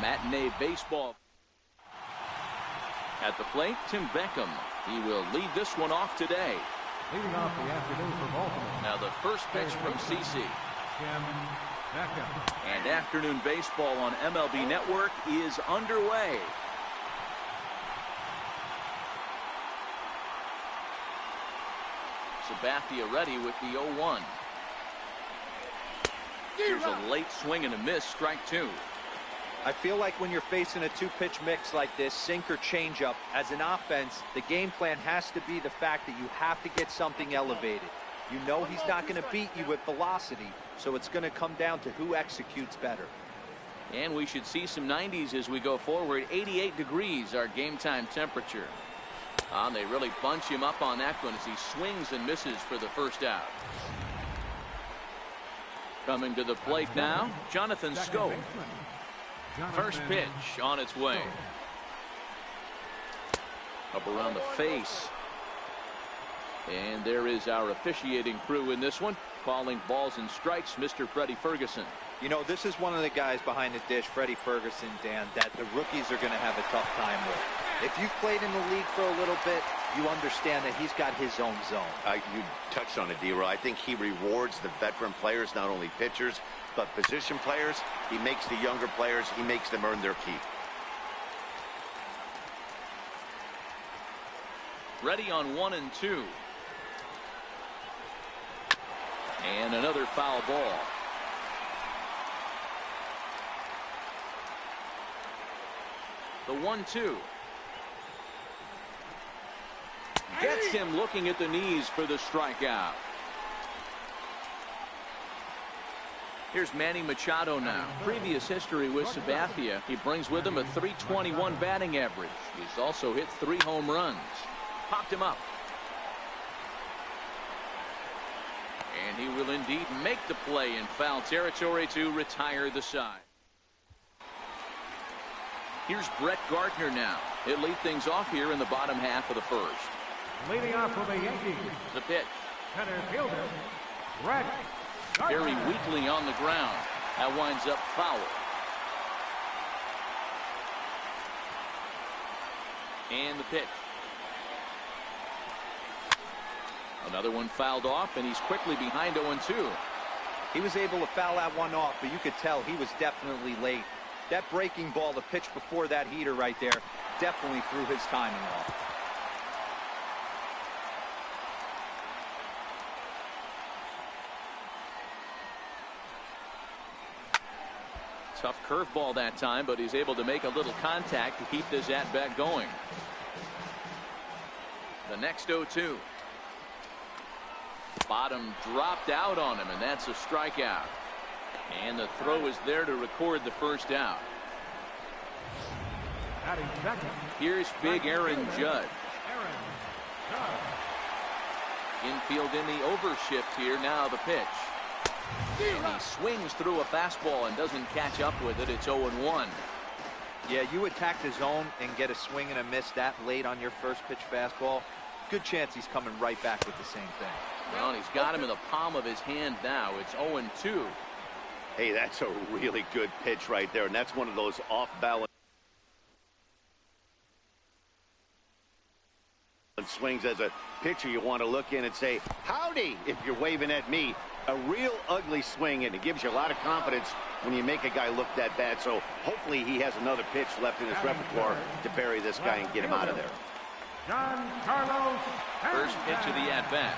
Matinee baseball. At the plate, Tim Beckham. He will lead this one off today. Leading off the afternoon for Baltimore. Now the first pitch from CC. Tim Beckham. And afternoon baseball on MLB Network is underway. Sabathia ready with the 0-1. Here's a late swing and a miss, strike two. I feel like when you're facing a two-pitch mix like this, sink or changeup, as an offense, the game plan has to be the fact that you have to get something elevated. You know he's not going to beat you with velocity, so it's going to come down to who executes better. And we should see some 90s as we go forward. 88 degrees, our game time temperature. They really bunch him up on that one as he swings and misses for the first out. Coming to the plate now, Jonathan Scope. First pitch on its way. Up around the face. And there is our officiating crew in this one, calling balls and strikes, Mr. Freddie Ferguson. You know, this is one of the guys behind the dish, Freddie Ferguson, Dan, that the rookies are going to have a tough time with. If you've played in the league for a little bit, you understand that he's got his own zone. You touched on it, D-Roy. I think he rewards the veteran players, not only pitchers, but position players. He makes the younger players, he makes them earn their keep. Ready on 1 and 2. And another foul ball. The 1-2. Gets him looking at the knees for the strikeout. Here's Manny Machado now. Previous history with Sabathia. He brings with him a .321 batting average. He's also hit 3 home runs. Popped him up. And he will indeed make the play in foul territory to retire the side. Here's Brett Gardner now. He'll lead things off here in the bottom half of the first. Leading off for the Yankees. The pitch. Center fielder, Brett Gardner. Very weakly on the ground. That winds up foul. And the pitch. Another one fouled off, and he's quickly behind 0-2. He was able to foul that one off, but you could tell he was definitely late. That breaking ball, the pitch before that heater right there, definitely threw his timing off. Tough curveball that time, but he's able to make a little contact to keep this at-bat going. The next 0-2. Bottom dropped out on him, and that's a strikeout. And the throw is there to record the first out. Here's big Aaron Judge. Infield in the overshift here. Now the pitch. And he swings through a fastball and doesn't catch up with it. It's 0-1. Yeah, you attack the zone and get a swing and a miss that late on your first pitch fastball. Good chance he's coming right back with the same thing. Well, he's got him in the palm of his hand now. It's 0-2. Hey, that's a really good pitch right there, and that's one of those off-balance swings. As a pitcher, you want to look in and say, howdy, if you're waving at me. A real ugly swing, and it gives you a lot of confidence when you make a guy look that bad. So hopefully he has another pitch left in his repertoire to bury this guy and get him out of there. First pitch of the at-bat.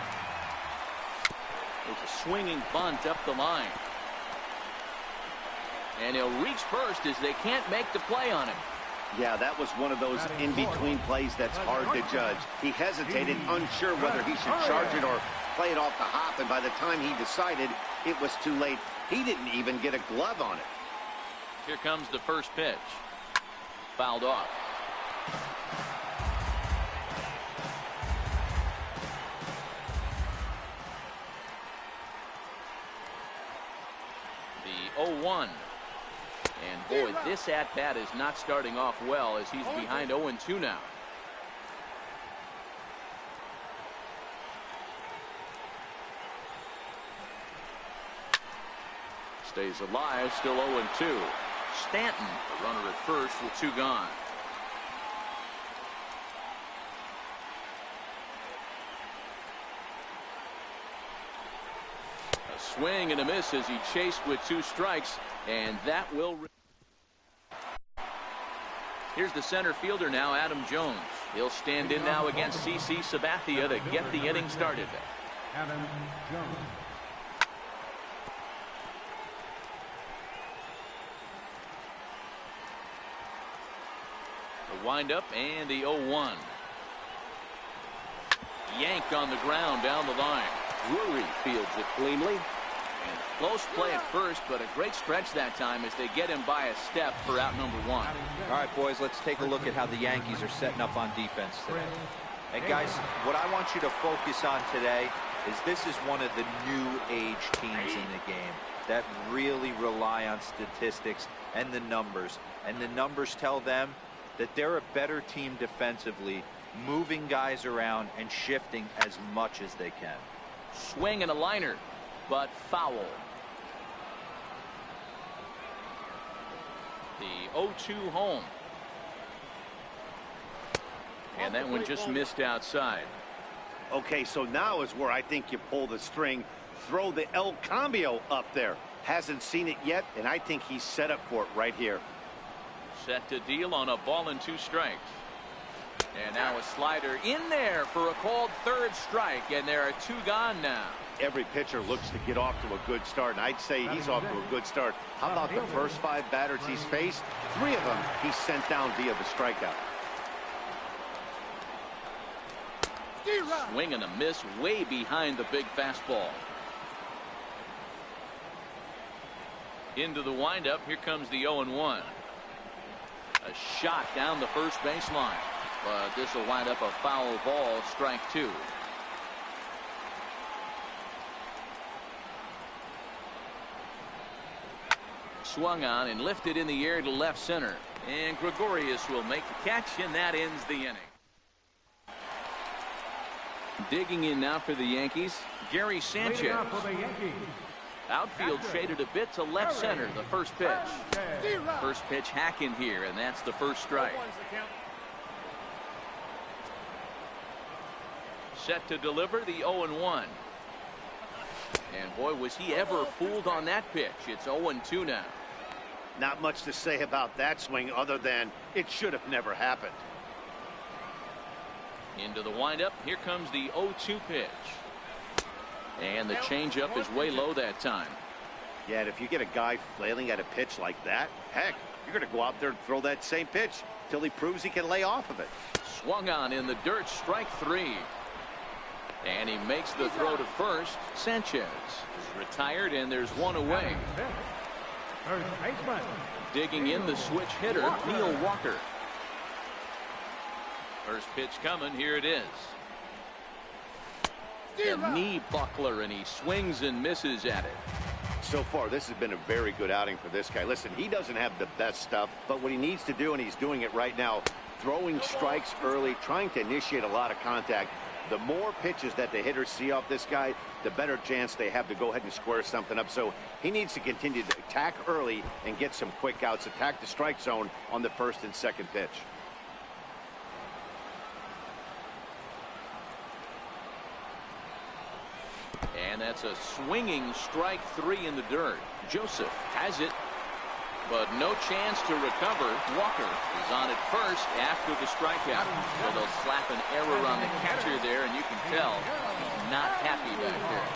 It's a swinging bunt up the line. And he'll reach first as they can't make the play on him. Yeah, that was one of those in-between plays that's hard to judge. He hesitated, unsure whether he should charge it or play it off the hop, and by the time he decided, it was too late. He didn't even get a glove on it. Here comes the first pitch. Fouled off. The 0-1. And boy, this at-bat is not starting off well as he's behind 0-2 now. Stays alive, still 0-2. Stanton, the runner at first with 2 gone. A swing and a miss as he chased with 2 strikes, and that will. Here's the center fielder now, Adam Jones. He'll stand in now against CC Sabathia to get the inning started. Adam Jones. The windup and the 0-1. Yank on the ground down the line. Drury fields it cleanly. And close play at first, but a great stretch that time as they get him by a step for out number 1. All right, boys, let's take a look at how the Yankees are setting up on defense today. And guys, what I want you to focus on today is this is one of the new age teams in the game that really rely on statistics and the numbers. And the numbers tell them that they're a better team defensively, moving guys around and shifting as much as they can. Swing and a liner, but foul. The 0-2 home. And that one just missed outside. Okay, so now is where I think you pull the string, throw the El Cambio up there. Hasn't seen it yet, and I think he's set up for it right here. Set to deal on a ball and 2 strikes. And now a slider in there for a called 3rd strike, and there are 2 gone now. Every pitcher looks to get off to a good start, and I'd say he's off to a good start. How about the first 5 batters he's faced? 3 of them he's sent down via the strikeout. Swing and a miss way behind the big fastball. Into the windup. Here comes the 0-1. A shot down the first baseline, but this will wind up a foul ball, strike 2. Swung on and lifted in the air to left center, and Gregorius will make the catch, and that ends the inning. Digging in now for the Yankees, Gary Sanchez. Leading off for the Yankees. Outfield shaded a bit to left center, the first pitch. First pitch hack in here, and that's the first strike. Set to deliver the 0-1. And boy, was he ever fooled on that pitch. It's 0-2 now. Not much to say about that swing other than it should have never happened. Into the windup. Here comes the 0-2 pitch. And the changeup is way low that time. Yeah, and if you get a guy flailing at a pitch like that, heck, you're going to go out there and throw that same pitch till he proves he can lay off of it. Swung on in the dirt, strike 3. And he makes the throw to first. Sanchez is retired, and there's 1 away. First baseman. Digging in the switch hitter, Neil Walker. First pitch coming. Here it is. A knee buckler, and he swings and misses at it. So far, this has been a very good outing for this guy. Listen, he doesn't have the best stuff, but what he needs to do, and he's doing it right now, throwing strikes early, trying to initiate a lot of contact. The more pitches that the hitters see off this guy, the better chance they have to go ahead and square something up. So he needs to continue to attack early and get some quick outs, attack the strike zone on the first and second pitch. And that's a swinging strike 3 in the dirt. Joseph has it, but no chance to recover. Walker is on at first after the strikeout. So they'll slap an error on the catcher there, and you can tell he's not happy back there.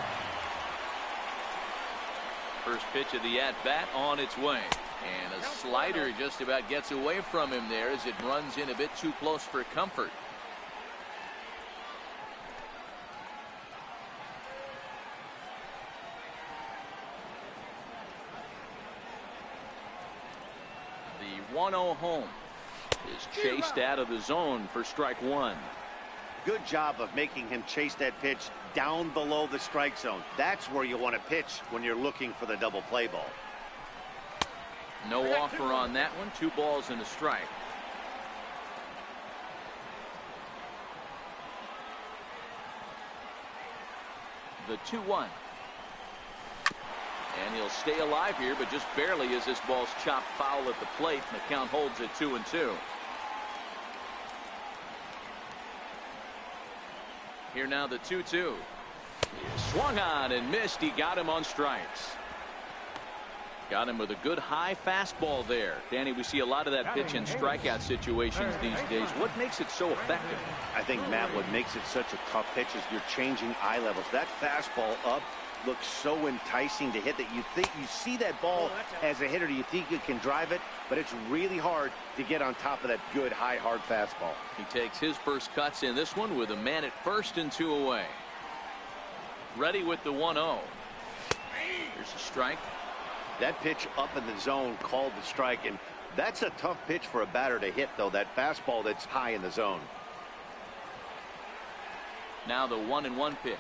First pitch of the at-bat on its way. And a slider just about gets away from him there as it runs in a bit too close for comfort. The 1-0 home is chased out of the zone for strike 1. Good job of making him chase that pitch down below the strike zone. That's where you want to pitch when you're looking for the double play ball. No offer on that one. 2 balls and a strike. The 2-1. And he'll stay alive here, but just barely as this ball's chopped foul at the plate, and the count holds at 2-2. Here now the 2-2. Swung on and missed. He got him on strikes. Got him with a good high fastball there. Danny, we see a lot of that pitch in strikeout situations these days. What makes it so effective? I think, Matt, what makes it such a tough pitch is you're changing eye levels. That fastball up looks so enticing to hit that you think you see that ball as a hitter. You think you can drive it, but it's really hard to get on top of that good, high, hard fastball. He takes his first cuts in this one with a man at first and 2 away. Ready with the 1-0. Here's a strike. That pitch up in the zone called the strike, and that's a tough pitch for a batter to hit, though, that fastball that's high in the zone. Now the 1-1 pitch.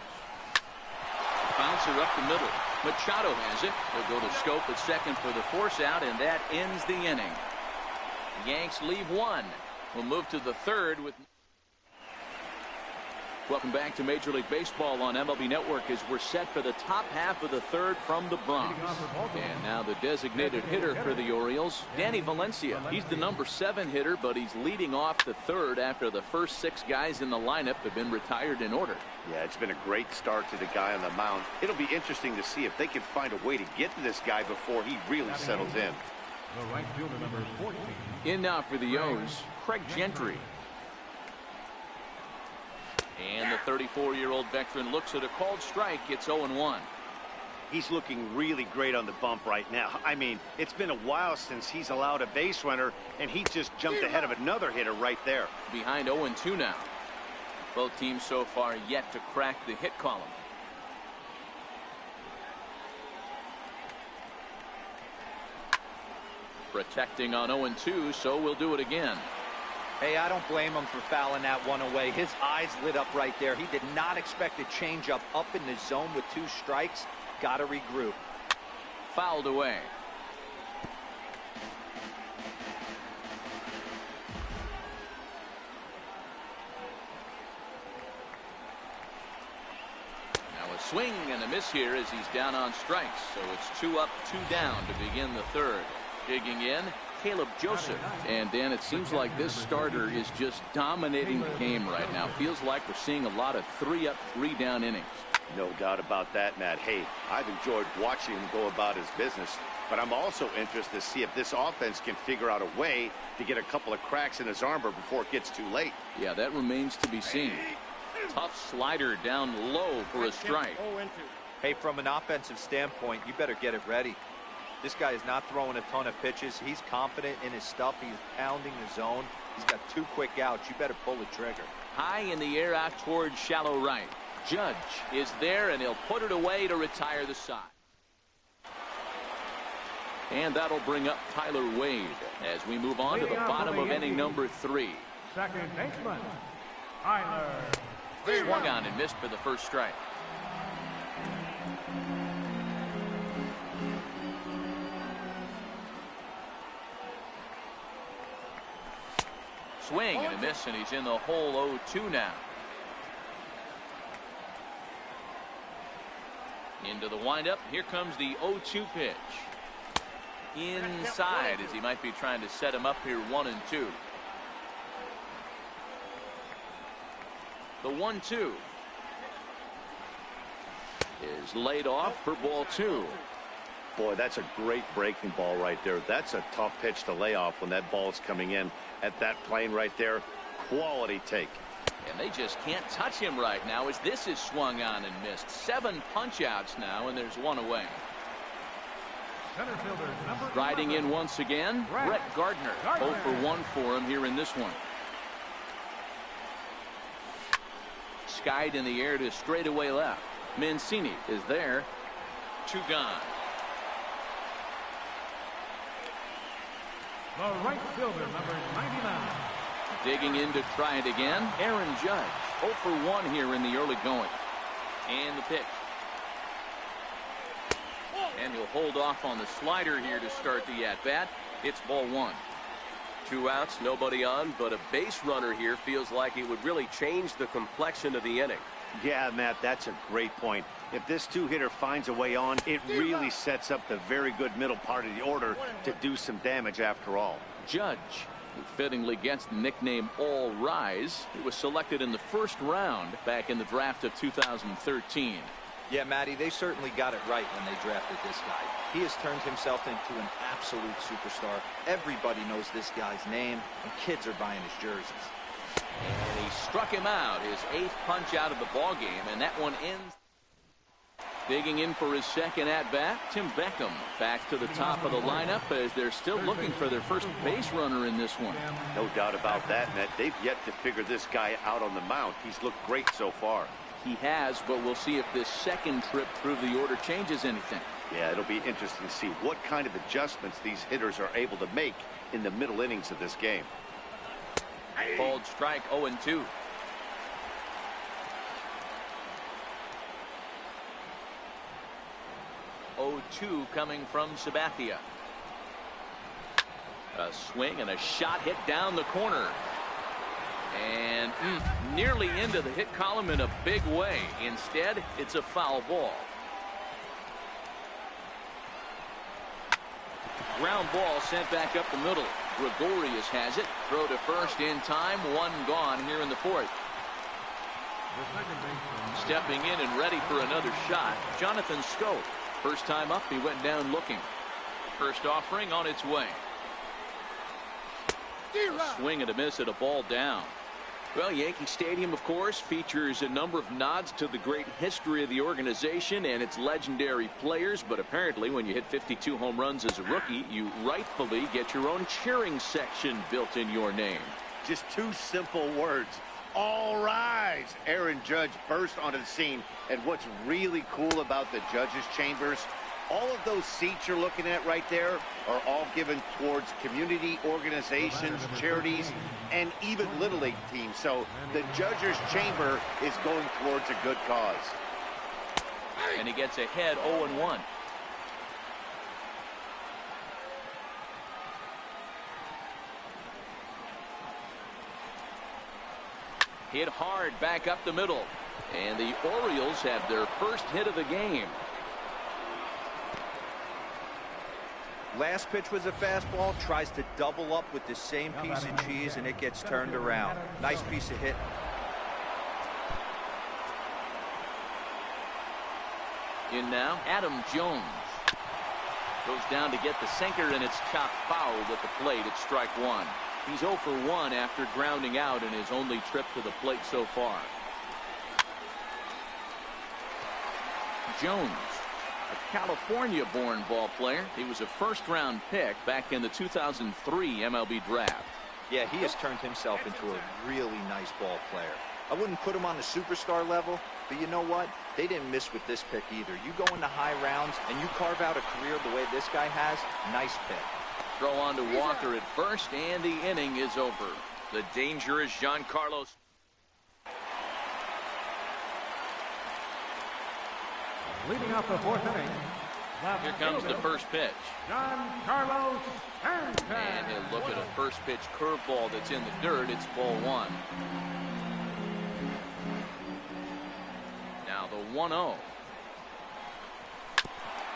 Bouncer up the middle. Machado has it. He'll go to Scope at second for the force out, and that ends the inning. The Yanks leave one. We'll move to the third with... Welcome back to Major League Baseball on MLB Network as we're set for the top half of the third from the Bronx. And now the designated hitter for the Orioles, Danny Valencia. He's the number 7 hitter, but he's leading off the third after the first 6 guys in the lineup have been retired in order. Yeah, it's been a great start to the guy on the mound. It'll be interesting to see if they can find a way to get to this guy before he really settles in. The right fielder, number 14. In now for the O's, Craig Gentry. And the 34-year-old veteran looks at a called strike. It's 0-1. He's looking really great on the bump right now. I mean, it's been a while since he's allowed a base runner, and he just jumped ahead of another hitter right there. Behind 0-2 now. Both teams so far yet to crack the hit column. Protecting on 0-2, so we'll do it again. Hey, I don't blame him for fouling that one away. His eyes lit up right there. He did not expect a changeup up in the zone with 2 strikes. Got to regroup. Fouled away. Now a swing and a miss here as he's down on strikes. So it's 2 up, 2 down to begin the third. Digging in, Caleb Joseph. And Dan, it seems like this starter is just dominating the game right now. Feels like we're seeing a lot of 3 up, 3 down innings. No doubt about that, Matt. Hey, I've enjoyed watching him go about his business, but I'm also interested to see if this offense can figure out a way to get a couple of cracks in his armor before it gets too late. Yeah, that remains to be seen. Tough slider down low for a strike. Hey, from an offensive standpoint, you better get it ready. This guy is not throwing a ton of pitches. He's confident in his stuff. He's pounding the zone. He's got 2 quick outs. You better pull the trigger. High in the air out towards shallow right. Judge is there, and he'll put it away to retire the side. And that'll bring up Tyler Wade as we move on to the bottom of inning number 3. Second baseman, Tyler. Swung on and missed for the first strike. Swing and a miss, and he's in the hole 0-2 now. Into the windup. Here comes the 0-2 pitch. Inside as he might be trying to set him up here 1-2. The 1-2 is laid off for ball 2. Boy, that's a great breaking ball right there. That's a tough pitch to lay off when that ball's coming in at that plane right there. Quality take. And they just can't touch him right now as this is swung on and missed. 7 punch outs now, and there's 1 away. Center fielder, number Riding 11. in once again, Brett Gardner. 0 for 1 for him here in this one. Skied in the air to straightaway left. Mancini is there. 2 gone. The right fielder, number 99. Digging in to try it again, Aaron Judge. 0 for 1 here in the early going. And the pitch. And he'll hold off on the slider here to start the at-bat. It's ball 1. 2 outs, nobody on, but a base runner here feels like it would really change the complexion of the inning. Yeah, Matt, that's a great point. If this two-hitter finds a way on, it really sets up the very good middle part of the order to do some damage after all. Judge, who fittingly gets the nickname All Rise. He was selected in the first round back in the draft of 2013. Yeah, Matty, they certainly got it right when they drafted this guy. He has turned himself into an absolute superstar. Everybody knows this guy's name, and kids are buying his jerseys. And he struck him out, his 8th punch out of the ball game, and that one ends. Digging in for his second at-bat, Tim Beckham back to the top of the lineup as they're still looking for their first base runner in this one. No doubt about that, Matt. They've yet to figure this guy out on the mound. He's looked great so far. He has, but we'll see if this second trip through the order changes anything. Yeah, it'll be interesting to see what kind of adjustments these hitters are able to make in the middle innings of this game. Called strike 0-2. Coming from Sabathia. A swing and a shot hit down the corner. And nearly into the hit column in a big way. Instead, it's a foul ball. Ground ball sent back up the middle. Gregorius has it. Throw to first in time. One gone here in the 4th. Stepping in and ready for another shot, Jonathan Scope. First time up, he went down looking. First offering on its way. A swing and a miss at a ball down. Well, Yankee Stadium, of course, features a number of nods to the great history of the organization and its legendary players. But apparently, when you hit 52 home runs as a rookie, you rightfully get your own cheering section built in your name. Just 2 simple words. All rise. Aaron Judge burst onto the scene. And what's really cool about the judges' chambers, all of those seats you're looking at right there are all given towards community organizations, charities, and even Little League teams. So the judges' chamber is going towards a good cause. And he gets ahead 0-1. Hit hard back up the middle. And the Orioles have their first hit of the game. Last pitch was a fastball. Tries to double up with the same piece of cheese, and it gets turned around. Nice piece of hit. In now, Adam Jones. Goes down to get the sinker, and it's chopped foul at the plate at strike 1. He's 0 for 1 after grounding out in his only trip to the plate so far. Jones, a California-born ball player. He was a first-round pick back in the 2003 MLB draft. Yeah, he has turned himself into a really nice ball player. I wouldn't put him on the superstar level, but you know what? They didn't miss with this pick either. You go into high rounds and you carve out a career the way this guy has, nice pick. Throw on to Walker at first, and the inning is over. The dangerous Giancarlo. Leading off the 4th inning. Here comes the first pitch. Giancarlo Stanton. And he'll look at a first pitch curveball that's in the dirt. It's ball 1. Now the 1-0.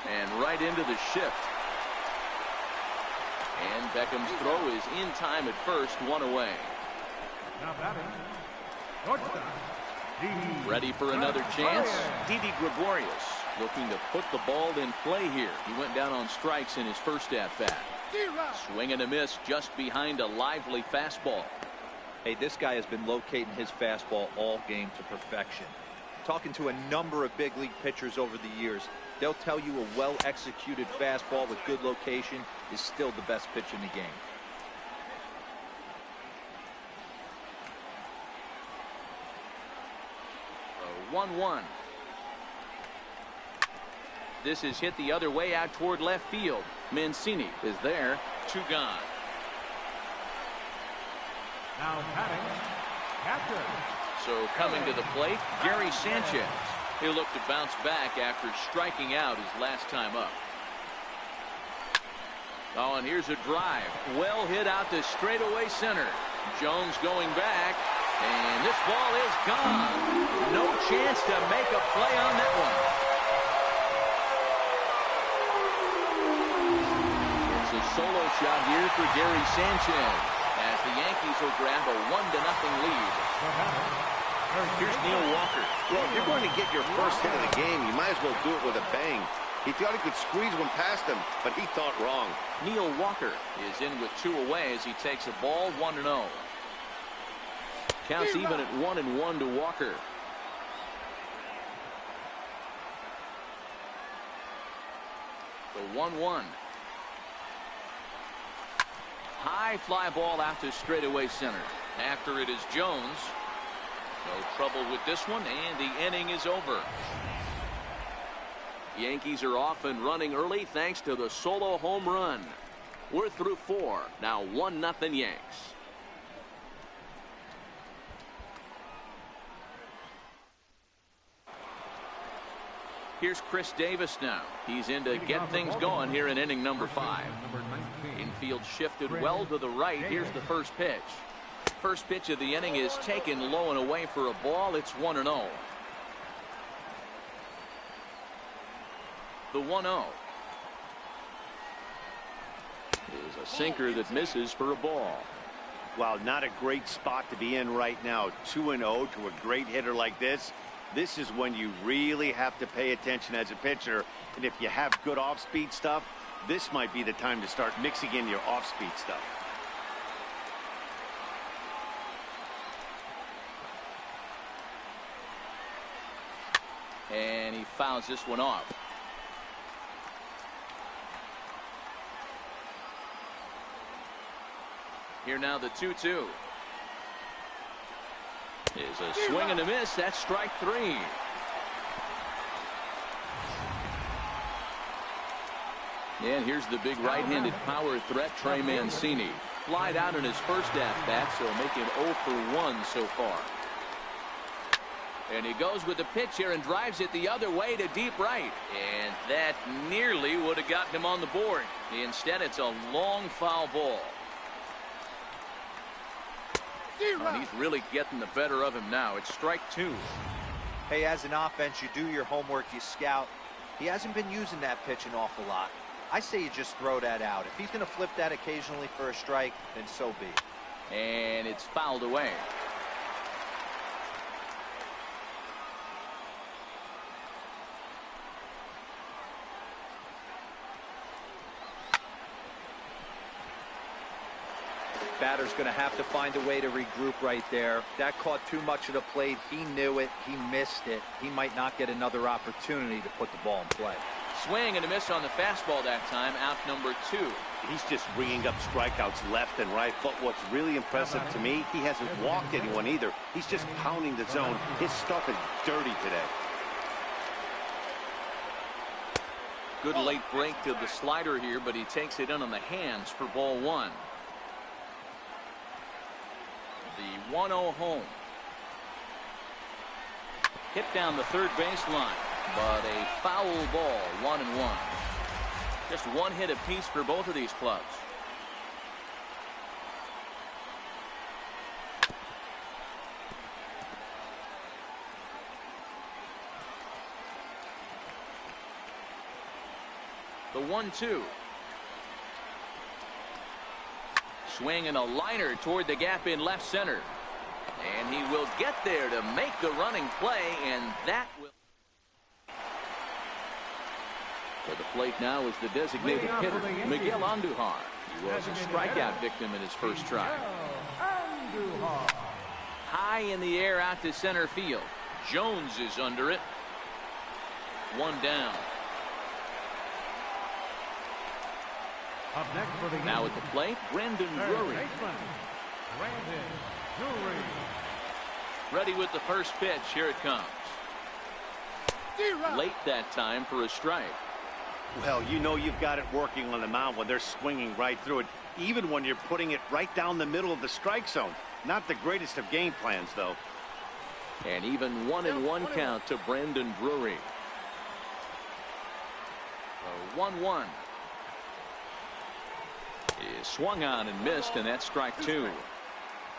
And right into the shift. And Beckham's throw is in time at first, 1 away. Now batting, shortstop, ready for another chance. Didi Gregorius looking to put the ball in play here. He went down on strikes in his first at-bat. Swing and a miss just behind a lively fastball. Hey, this guy has been locating his fastball all game to perfection. Talking to a number of big league pitchers over the years, they'll tell you a well-executed fastball with good location is still the best pitch in the game. A 1-1. This is hit the other way out toward left field. Mancini is there. 2 gone. now batting, catcher. So coming to the plate, Gary Sanchez. He'll look to bounce back after striking out his last time up. Oh, and here's a drive. Well hit out to straightaway center. Jones going back. And this ball is gone. No chance to make a play on that one. It's a solo shot here for Gary Sanchez as the Yankees will grab a 1-0 lead. Here's Neil Walker. Well, if you're going to get your first hit of the game, you might as well do it with a bang. He thought he could squeeze one past him, but he thought wrong. Neil Walker is in with 2 away as he takes a ball 1-0. Counts even at 1-1 to Walker. The 1-1. High fly ball out to straightaway center. After it is Jones. No trouble with this one, and the inning is over. Yankees are off and running early thanks to the solo home run. We're through 4. Now 1-0 Yanks. Here's Chris Davis now. He's in to get things going here in inning number 5. Infield shifted well to the right. Here's the first pitch. First pitch of the inning is taken low and away for a ball. It's 1-0. The 1-0 is a sinker that misses for a ball. Well, not a great spot to be in right now. 2-0 to a great hitter like this. This is when you really have to pay attention as a pitcher. And if you have good off-speed stuff, this might be the time to start mixing in your off-speed stuff. And he fouls this one off. Here now the 2-2. Is a swing and a miss. That's strike 3. And here's the big right-handed power threat, Trey Mancini. Flied out in his first at-bat, so make him 0 for 1 so far. And he goes with the pitch here and drives it the other way to deep right. And that nearly would have gotten him on the board. Instead, it's a long foul ball. And he's really getting the better of him now. It's strike 2. Hey, as an offense, you do your homework, you scout. He hasn't been using that pitch an awful lot. I say you just throw that out. If he's going to flip that occasionally for a strike, then so be it. And it's fouled away. Batter's going to have to find a way to regroup right there. That caught too much of the plate. He knew it. He missed it. He might not get another opportunity to put the ball in play. Swing and a miss on the fastball that time. Out number 2. He's just bringing up strikeouts left and right. But what's really impressive to me, he hasn't walked anyone either. He's just pounding the zone. His stuff is dirty today. Good late break to the slider here, but he takes it in on the hands for ball 1. The 1-0 home. Hit down the third baseline, but a foul ball, 1-1. Just one hit apiece for both of these clubs. The 1-2. Swing and a liner toward the gap in left center. And he will get there to make the running play, and that will. For the plate now is the designated hitter, Miguel Andujar. He was a strikeout victim in his first try. High in the air out to center field. Jones is under it. 1 down. Now at the plate, Brandon Drury. Ready with the first pitch. Here it comes. Late that time for a strike. Well, you know you've got it working on the mound when they're swinging right through it, even when you're putting it right down the middle of the strike zone. Not the greatest of game plans, though. And even 1-1 count to Brandon Drury. The 1-1. Is swung on and missed, and that's strike 2.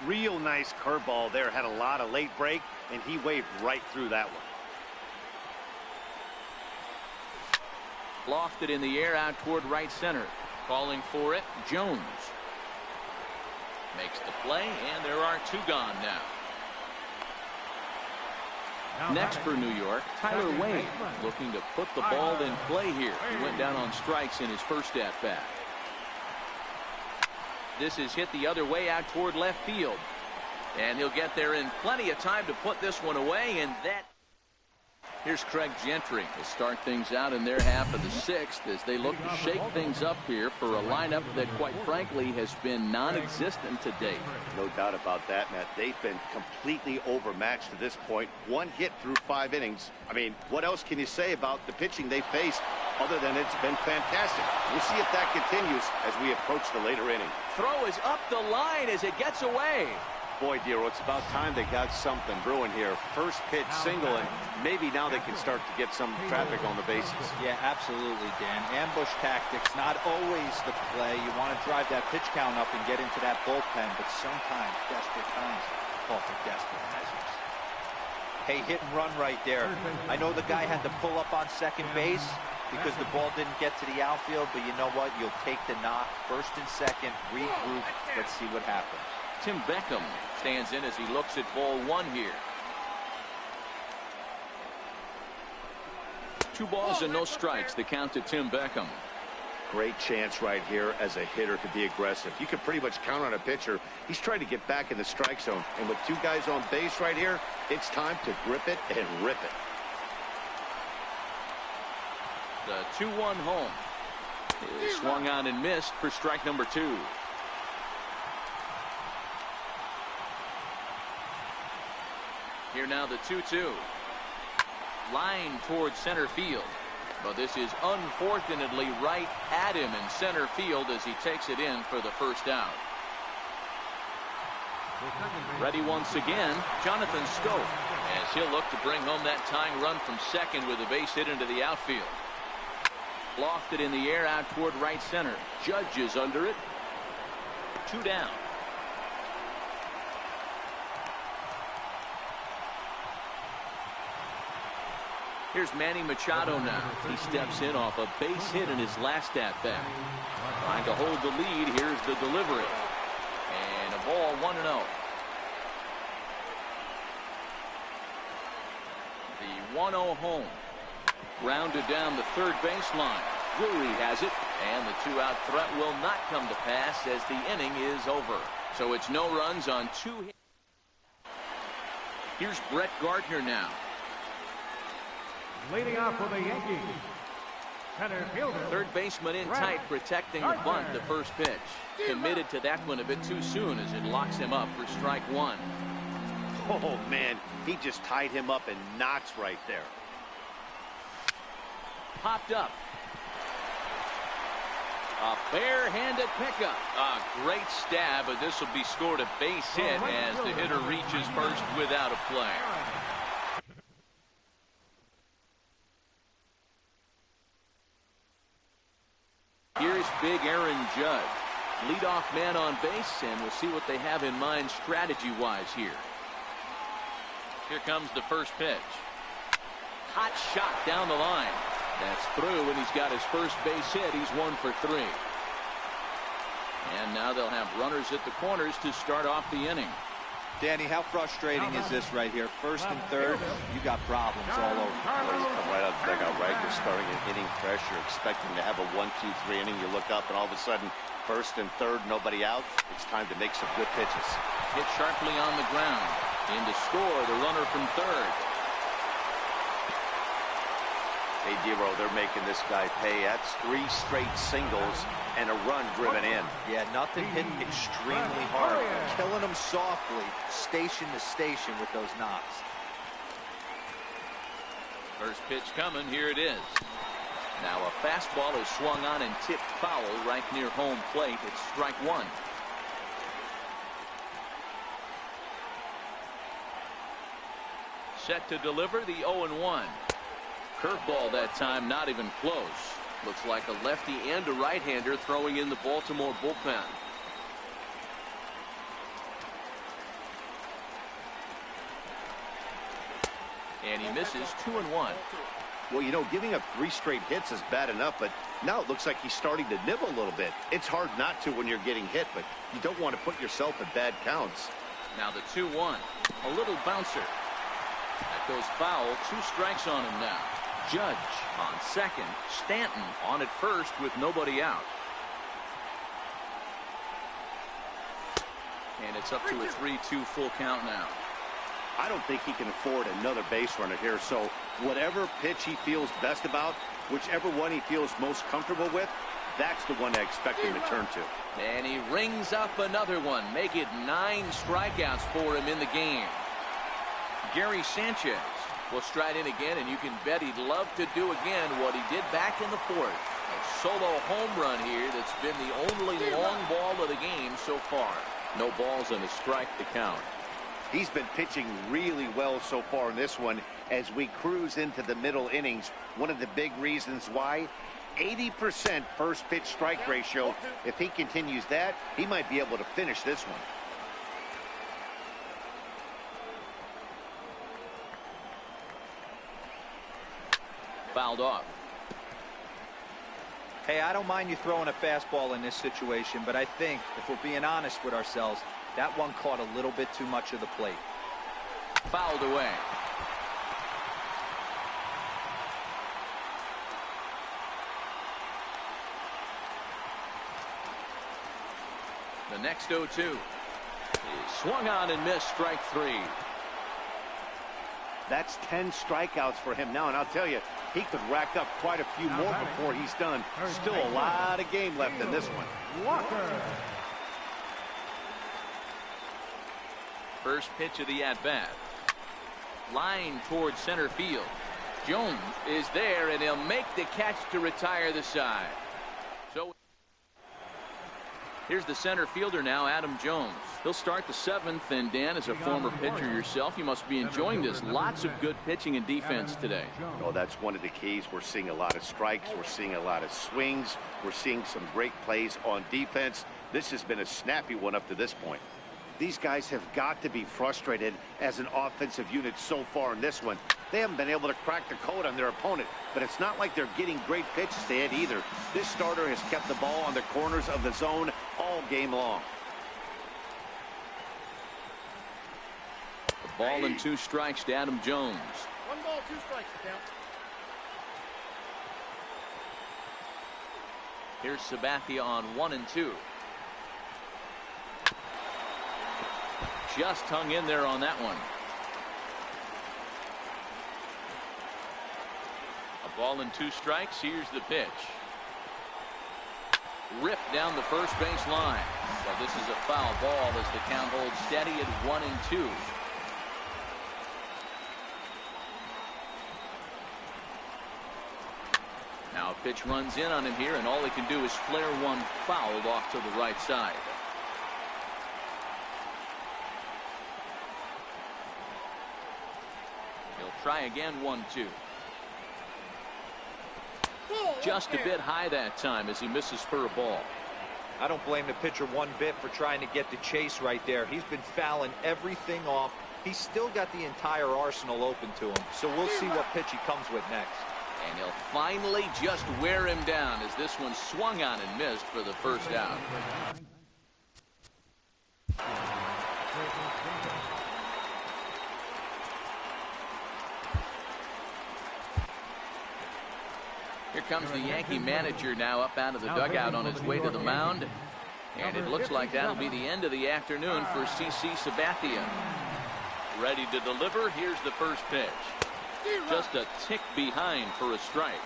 Real nice curveball there. Had a lot of late break, and he waved right through that one. Lofted in the air out toward right center. Calling for it, Jones. Makes the play, and there are two gone now. Next for New York, Tyler Wade, looking to put the ball in play here. He went down on strikes in his first at-bat. This is hit the other way out toward left field. And he'll get there in plenty of time to put this one away, and that... Here's Craig Gentry to start things out in their half of the sixth as they look to shake things up here for a lineup that, quite frankly, has been non-existent to date. No doubt about that, Matt. They've been completely overmatched to this point. One hit through 5 innings. I mean, what else can you say about the pitching they faced other than it's been fantastic? We'll see if that continues as we approach the later inning. Throw is up the line as it gets away. Boy, Dero, it's about time they got something brewing here. First pitch single, and maybe now they can start to get some traffic on the bases. Yeah, absolutely, Dan. Ambush tactics, not always the play. You want to drive that pitch count up and get into that bullpen, but sometimes desperate times call for desperate measures. Hey, hit and run right there. I know the guy had to pull up on second base because the ball didn't get to the outfield, but you know what? You'll take the knock. First and second, regroup. Let's see what happens. Tim Beckham stands in as he looks at ball one here. 2 balls and no strikes. The count to Tim Beckham. Great chance right here as a hitter to be aggressive. You can pretty much count on a pitcher. He's trying to get back in the strike zone. And with 2 guys on base right here, it's time to grip it and rip it. The 2-1 home is swung on and missed for strike number 2. Here now the 2-2. Line towards center field. But this is unfortunately right at him in center field as he takes it in for the first out. Ready once again, Jonathan Scope, as he'll look to bring home that tying run from second with a base hit into the outfield. Lofted in the air out toward right center. Judge is under it. 2 down. Here's Manny Machado now. He steps in off a base hit in his last at-bat. Trying to hold the lead. Here's the delivery. And a ball 1-0. The 1-0 home. Grounded down the third baseline. Drury has it. And the 2-out threat will not come to pass as the inning is over. So it's no runs on 2 hits. Here's Brett Gardner now. Leading off for the Yankees, center fielder. Third baseman in tight, protecting the bunt. The first pitch. Committed to that one a bit too soon as it locks him up for strike 1. Oh, man, he just tied him up in knots right there. Popped up. A bare-handed pickup. A great stab, but this will be scored a base hit as the hitter reaches first without a play. Here's big Aaron Judge. Leadoff man on base, and we'll see what they have in mind strategy-wise here. Here comes the first pitch. Hot shot down the line. That's through, and he's got his first base hit. He's 1 for 3. And now they'll have runners at the corners to start off the inning. Danny, how frustrating is this right here? First and third, you got problems all over. Well, you come right out of the dugout, right? You're starting an inning fresh. You're expecting to have a 1-2-3 inning. You look up, and all of a sudden, first and third, nobody out. It's time to make some good pitches. Hit sharply on the ground. In to score, the runner from third. Hey, Dero, they're making this guy pay. That's 3 straight singles and a run driven in. Yeah, nothing hitting extremely hard. Killing them softly, station to station with those knocks. First pitch coming. Here it is. Now a fastball is swung on and tipped foul right near home plate. It's strike 1. Set to deliver the 0-1. Curveball that time, not even close. Looks like a lefty and a right-hander throwing in the Baltimore bullpen. And he misses 2-1. Well, you know, giving up 3 straight hits is bad enough, but now it looks like he's starting to nibble a little bit. It's hard not to when you're getting hit, but you don't want to put yourself in bad counts. Now the 2-1. A little bouncer. That goes foul. 2 strikes on him now. Judge on second. Stanton on at first with nobody out. And it's up to a 3-2 full count now. I don't think he can afford another base runner here, so whatever pitch he feels best about, whichever one he feels most comfortable with, that's the one I expect him to turn to. And he rings up another one. Make it 9 strikeouts for him in the game. Gary Sanchez will stride in again, and you can bet he'd love to do again what he did back in the 4th. A solo home run here that's been the only long ball of the game so far. No balls and a strike to count. He's been pitching really well so far in this one as we cruise into the middle innings. One of the big reasons why, 80% first pitch strike ratio. If he continues that, he might be able to finish this one. Fouled off. Hey, I don't mind you throwing a fastball in this situation, but I think, if we're being honest with ourselves, that one caught a little bit too much of the plate. Fouled away. The next 0-2 is swung on and missed, strike 3. That's 10 strikeouts for him now, and I'll tell you, he could rack up quite a few more before he's done. Still a lot of game left in this one. Walker. First pitch of the at-bat. Line towards center field. Jones is there, and he'll make the catch to retire the side. So here's the center fielder now, Adam Jones. He'll start the 7th, and Dan, as a former pitcher yourself, you must be enjoying this. Lots of good pitching and defense today. Oh, that's one of the keys. We're seeing a lot of strikes. We're seeing a lot of swings. We're seeing some great plays on defense. This has been a snappy one up to this point. These guys have got to be frustrated as an offensive unit so far in this one. They haven't been able to crack the code on their opponent, but it's not like they're getting great pitches to hit either. This starter has kept the ball on the corners of the zone all game long. A ball and 2 strikes to Adam Jones. 1 ball, 2 strikes to count. Here's Sabathia on 1 and 2. Just hung in there on that one. A ball and 2 strikes. Here's the pitch. Ripped down the first base line. But this is a foul ball as the count holds steady at 1 and 2. Now a pitch runs in on him here, and all he can do is flare one fouled off to the right side. He'll try again, 1-2. Just a bit high that time as he misses for a ball. I don't blame the pitcher one bit for trying to get the chase right there. He's been fouling everything off. He's still got the entire arsenal open to him, so we'll see what pitch he comes with next. And he'll finally just wear him down as this one swung on and missed for the first out. Here comes the Yankee manager now up out of the dugout on his way to the mound. And it looks like that'll be the end of the afternoon for CC Sabathia. Ready to deliver. Here's the first pitch. Just a tick behind for a strike.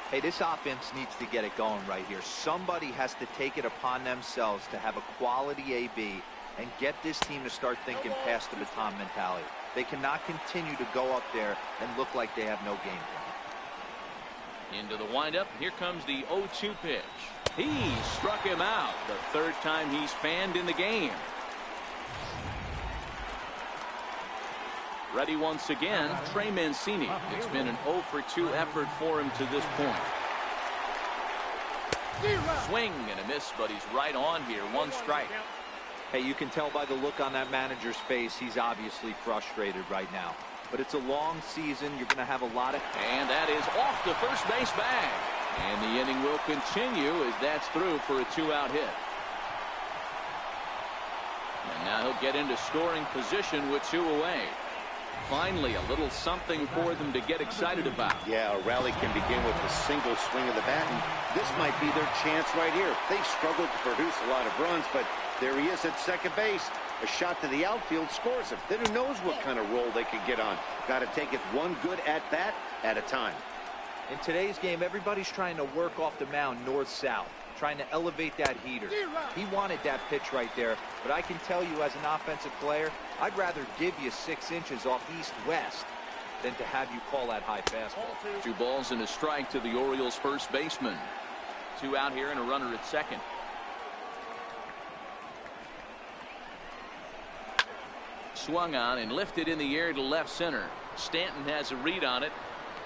Hey, this offense needs to get it going right here. Somebody has to take it upon themselves to have a quality AB and get this team to start thinking past the baton mentality. They cannot continue to go up there and look like they have no game plan. Into the windup. Here comes the 0-2 pitch. He struck him out. The third time he's fanned in the game. Ready once again, Trey Mancini. It's been an 0-for-2 effort for him to this point. Swing and a miss, but he's right on here. 1 strike. Hey, you can tell by the look on that manager's face, he's obviously frustrated right now. but it's a long season. You're going to have a lot of... And that is off the first base bag. And the inning will continue as that's through for a 2-out hit. And now he'll get into scoring position with 2 away. Finally, a little something for them to get excited about. Yeah, a rally can begin with a single swing of the bat, and this might be their chance right here. They've struggled to produce a lot of runs, but there he is at second base. A shot to the outfield scores it. Then who knows what kind of roll they could get on. Got to take it one good at-bat at a time. In today's game, everybody's trying to work off the mound north-south, trying to elevate that heater. He wanted that pitch right there, but I can tell you as an offensive player, I'd rather give you 6 inches off east-west than to have you call that high fastball. 2 balls and a strike to the Orioles' first baseman. 2 out here and a runner at second. Swung on and lifted in the air to left center. Stanton has a read on it,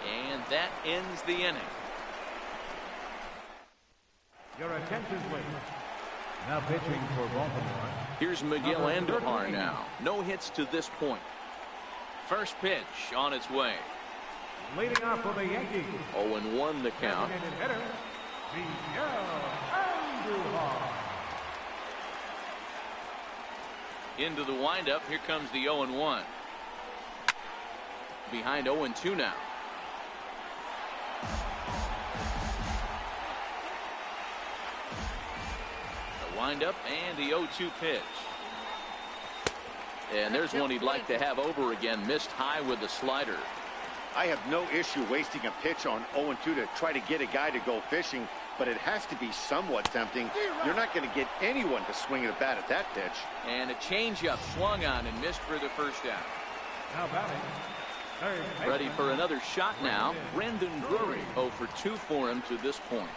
and that ends the inning. Your attention, please. Now pitching for Baltimore. Here's Miguel Andujar now. No hits to this point. First pitch on its way. Leading off for the Yankees. 0-1 the count. Designated hitter, Miguel Andujar. Into the windup. Here comes the 0-1. Behind 0-2 now. The windup and the 0-2 pitch. And there's one he'd like to have over again. Missed high with the slider. I have no issue wasting a pitch on 0-2 to try to get a guy to go fishing, but it has to be somewhat tempting. You're not going to get anyone to swing at a bat at that pitch. And a changeup swung on and missed for the first out. Now batting. Third baseman. Ready for another shot now. Brendan Drury 0 for 2 for him to this point.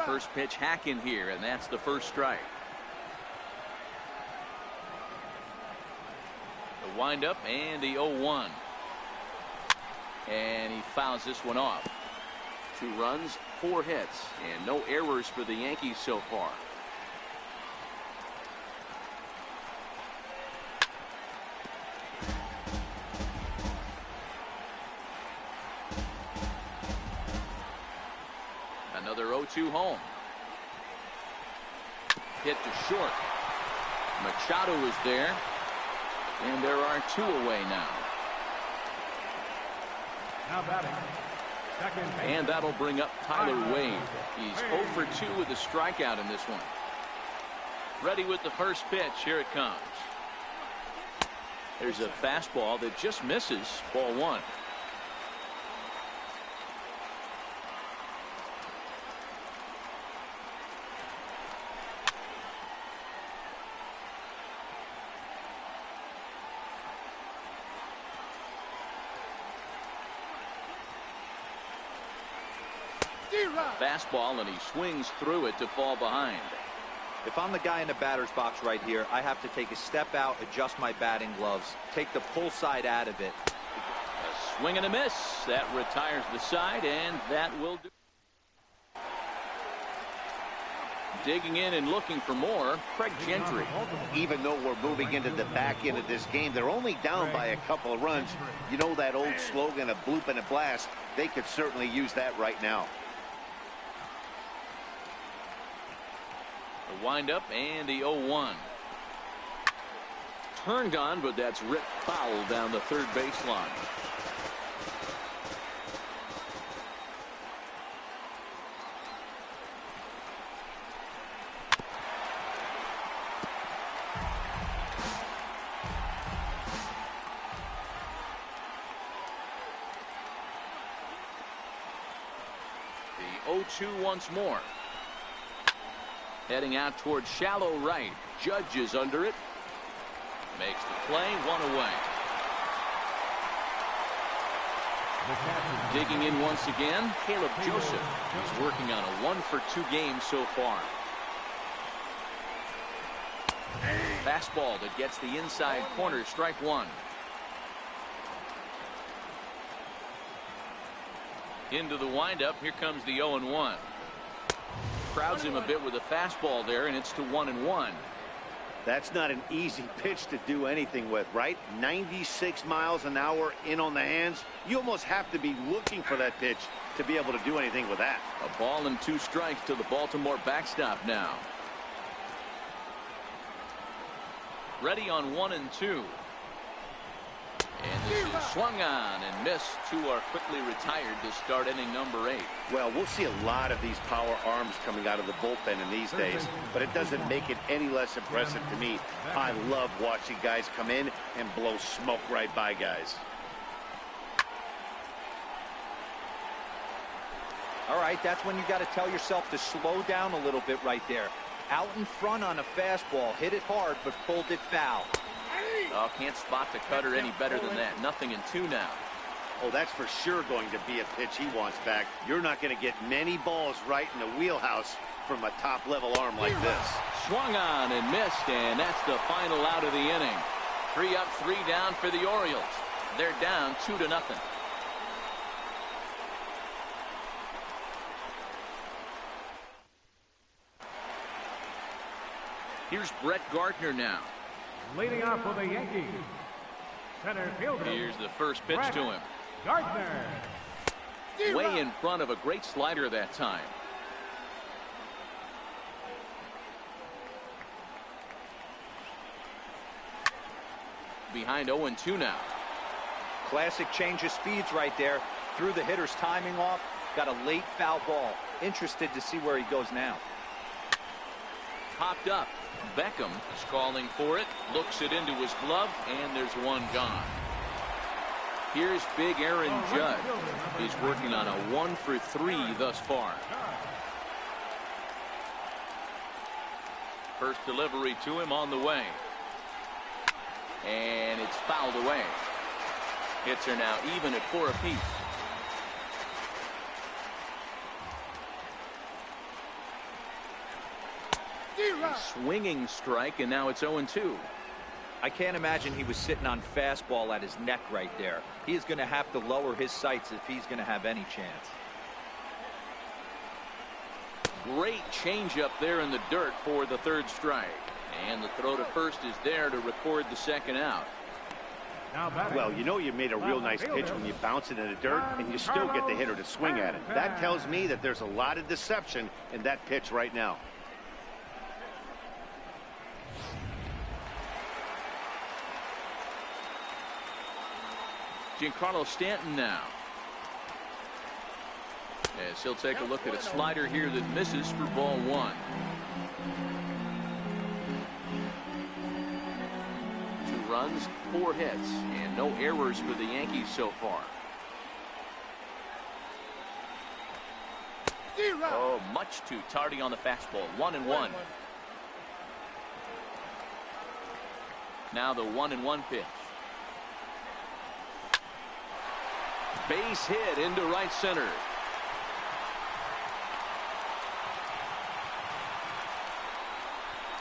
First pitch hack in here, and that's the first strike. The windup and the 0-1. And he fouls this one off. 2 runs, 4 hits, and no errors for the Yankees so far. Another 0-2 home. Hit to short. Machado is there, and there are 2 away now. Now batting. Second baseman. And that'll bring up Tyler Wade. He's 0 for 2 with a strikeout in this one. Ready with the first pitch. Here it comes. There's a fastball that just misses. Ball 1. Fastball, and he swings through it to fall behind. If I'm the guy in the batter's box right here, I have to take a step out, adjust my batting gloves, take the pull side out of it. A swing and a miss. That retires the side, and that will do. Digging in and looking for more, Craig Gentry. Even though we're moving into the back end of this game, they're only down by a couple of runs. You know that old slogan, a bloop and a blast. They could certainly use that right now. The windup and the 0-1. Turned on, but that's ripped foul down the third baseline. The 0-2 once more. Heading out towards shallow right. Judge is under it. Makes the play. 1 away. Digging in once again, Caleb Joseph. He's working on a 1 for 2 game so far. Fastball that gets the inside corner. Strike 1. Into the windup. Here comes the 0-1. Crowds him a bit with a fastball there, and it's to 1-1. That's not an easy pitch to do anything with, right? 96 miles an hour in on the hands. You almost have to be looking for that pitch to be able to do anything with that. A ball and 2 strikes to the Baltimore backstop now. Ready on 1 and 2. And this is swung on and missed. 2 are quickly retired to start inning number 8. Well, we'll see a lot of these power arms coming out of the bullpen in these days, but it doesn't make it any less impressive to me. I love watching guys come in and blow smoke right by guys. All right, that's when you got to tell yourself to slow down a little bit right there. Out in front on a fastball, hit it hard, but pulled it foul. Oh, can't spot the cutter any better than that. 0-2 now. Oh, that's for sure going to be a pitch he wants back. You're not going to get many balls right in the wheelhouse from a top-level arm like this. Swung on and missed, and that's the final out of the inning. 3 up, 3 down for the Orioles. They're down 2-0. Here's Brett Gardner now. Leading off for the Yankees, center fielder. Here's the first pitch to him. Gardner. Way in front of a great slider that time. Behind 0-2 now. Classic change of speeds right there. Threw the hitter's timing off. Got a late foul ball. Interested to see where he goes now. Popped up. Beckham is calling for it. Looks it into his glove, and there's 1 gone. Here's big Aaron Judge. He's working on a 1 for 3 thus far. First delivery to him on the way. And it's fouled away. Hits are now even at 4 apiece. A swinging strike, and now it's 0-2. I can't imagine he was sitting on fastball at his neck right there. He is going to have to lower his sights if he's going to have any chance. Great changeup there in the dirt for the 3rd strike. And the throw to first is there to record the 2nd out. Well, you know you made a real nice pitch when you bounce it in the dirt and you still get the hitter to swing at it. That tells me that there's a lot of deception in that pitch right now. Giancarlo Stanton now. As he'll take a look at a slider here that misses for ball 1. 2 runs, 4 hits, and no errors for the Yankees so far. Oh, much too tardy on the fastball. 1-1. Now the 1-1 pitch. Base hit into right center.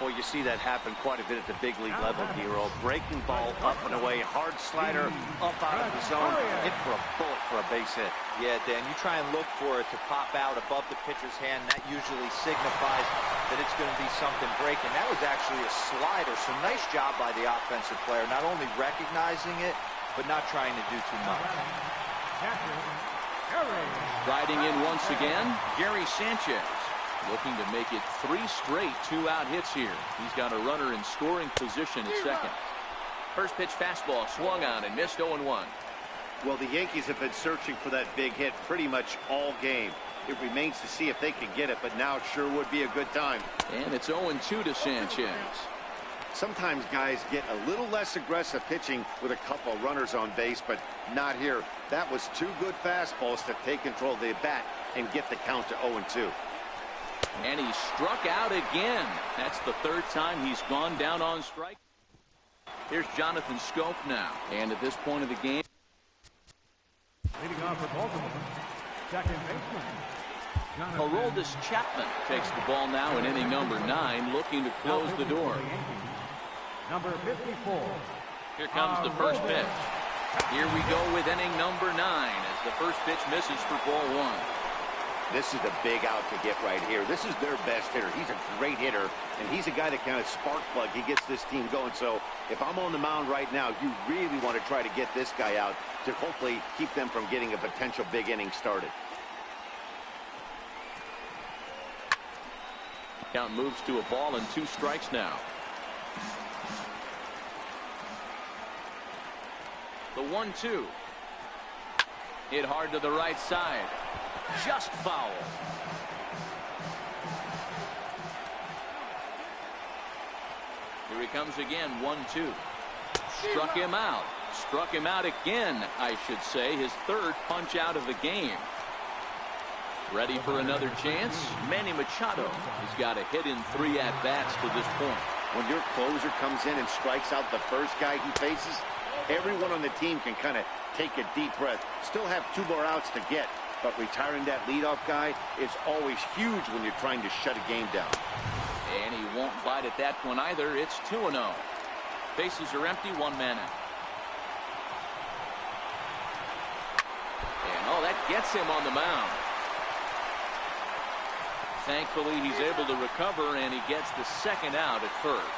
Well, you see that happen quite a bit at the big league level, Hero. Breaking ball up and away, hard slider up out of the zone, hit for a bullet for a base hit. Yeah, Dan, you try and look for it to pop out above the pitcher's hand. That usually signifies that it's going to be something breaking. That was actually a slider, so nice job by the offensive player, not only recognizing it, but not trying to do too much. Riding in once again, Gary Sanchez. Looking to make it 3 straight 2-out hits here. He's got a runner in scoring position at second. First pitch fastball swung on and missed. 0-1. Well, the Yankees have been searching for that big hit pretty much all game. It remains to see if they can get it, but now it sure would be a good time. And it's 0-2 to Sanchez. Sometimes guys get a little less aggressive pitching with a couple of runners on base, but not here. That was 2 good fastballs to take control of the bat and get the count to 0-2. And he struck out again. That's the 3rd time he's gone down on strike. Here's Jonathan Schoop now. And at this point of the game, leading off for Baltimore, second baseman Haroldis Chapman takes the ball now in inning number 9, looking to close the door. Number 54. Here comes the first pitch. Here we go with inning number 9 as the first pitch misses for ball 1. This is the big out to get right here. This is their best hitter. He's a great hitter, and he's a guy that kind of spark plug. He gets this team going. So if I'm on the mound right now, you really want to try to get this guy out to hopefully keep them from getting a potential big inning started. Count moves to a ball and 2 strikes now. The 1-2. Hit hard to the right side. Just foul. Here he comes again, 1-2. Struck him out. Struck him out again, I should say. His 3rd punch out of the game. Ready for another chance? Manny Machado. He's got a hit in 3 at-bats to this point. When your closer comes in and strikes out the first guy he faces, everyone on the team can kind of take a deep breath. Still have 2 more outs to get, but retiring that leadoff guy is always huge when you're trying to shut a game down. And he won't bite at that one either. It's 2-0. Bases are empty, 1 man out. And oh, that gets him on the mound. Thankfully, he's able to recover, and he gets the 2nd out at first.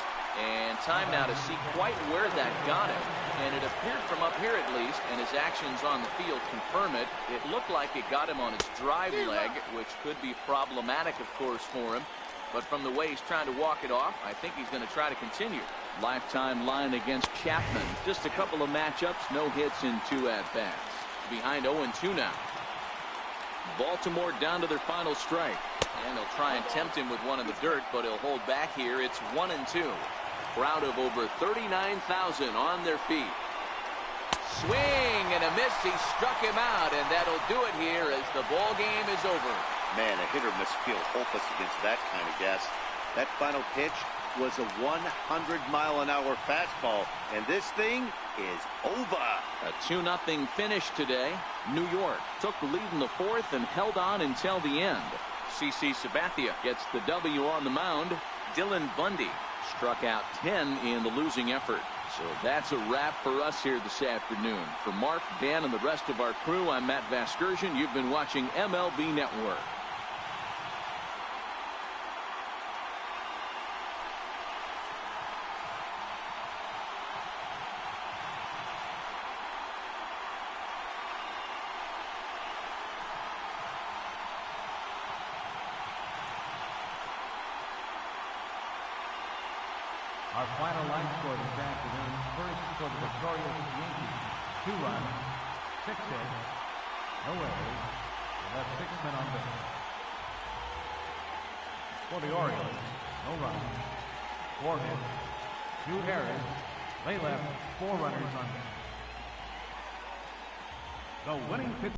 And time now to see quite where that got him. And it appeared from up here at least, and his actions on the field confirm it. It looked like it got him on his drive leg, which could be problematic, of course, for him. But from the way he's trying to walk it off, I think he's going to try to continue. Lifetime line against Chapman. Just a couple of matchups, no hits in 2 at-bats. Behind 0-2 now. Baltimore down to their final strike. And they'll try and tempt him with one in the dirt, but he'll hold back here. It's 1-2. Crowd of over 39,000 on their feet. Swing and a miss. He struck him out, and that'll do it here as the ball game is over. Man, a hitter must feel hopeless against that kind of gas. That final pitch was a 100-mile-an-hour fastball, and this thing is over. A 2-0 finish today. New York took the lead in the 4th and held on until the end. CC Sabathia gets the W on the mound. Dylan Bundy struck out 10 in the losing effort. So that's a wrap for us here this afternoon. For Mark, Dan, and the rest of our crew, I'm Matt Vasgersian. You've been watching MLB Network. Our final line score this afternoon. First for the victorious Yankees, 2 runs, 6 hits, no errors. We left 6 men on base. For the Orioles, no runs, 4 hits, 2 errors. They left 4 runners on base. The winning pitch.